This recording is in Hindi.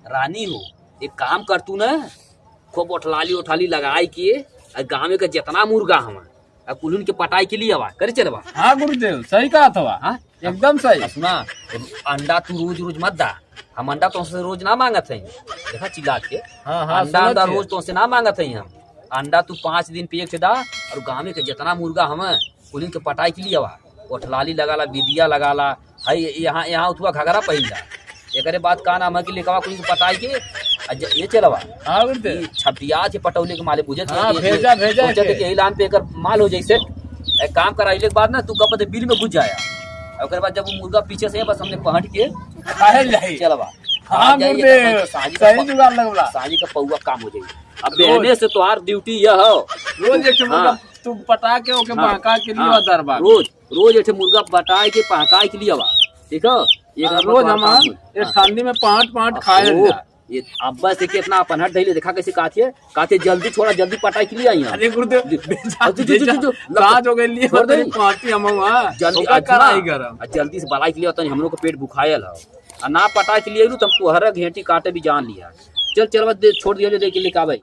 रानी हो, एक काम कर तू ना, खूब उठलाली लगाई के गाँव के जितना मुर्गा हम कुल के पटाई के लिए आवा करे चलवा। हाँ गुरुदेव सही कहा था। हाँ एकदम सही। सुना, अंडा तू रोज रोज मत दा, हम अंडा तुमसे रोज ना मांगत है, देखा चिल्ला के। हाँ हाँ अंडा रोज तुमसे ना मांगत है हम, अंडा तू 5 दिन पे एक से दा और गाँव के जितना मुर्गा हम कुल के पटाई के लिए आवा, उठलाली लगाला, बिदिया लगाला, है यहाँ उठवा घगरा पहिल जा, एक बात का नाम है कि लेकवा कुल के पटाई के ये चलवा। हाँ गुरुदेव छपिया के पटौले के माले बुझे भेजा ऐलान पे कर माल हो जैसे एक काम कराइले के बाद ना तू कब बिल में घुस जाया, और बाद जब वो मुर्गा पीछे से बस हमने पहट के चलवा। हाँ गुरुदेव सही जुगाड़ लगला। साजी का पौवा काम हो जाएगी। अब बहने से तुम्हार ड्यूटी यह हो, रोज एक मुर्गा तू पटा के ओके बहका के लिए दरबार, रोज एक मुर्गा पटाए के पहकाए के लिए आवा, ठीक है। रोज हम एक ठंडी में 5 खाए ये अब्बा से के इतना अपन हट धैले, देखा कैसे काथे जल्दी छोड़ा, जल्दी पटाई के लिए आई। अरे गुरुदेव काज हो गई लिए पार्टी हम जल्दी कराई गरम जल्दी से बलाई के लिए हम लोग को पेट भुखायल है, ना पटाई के लिए तुम तुहरा घेंटी काटे भी जान लिया। चल छोड़ दिया जो देख के लेके आवे।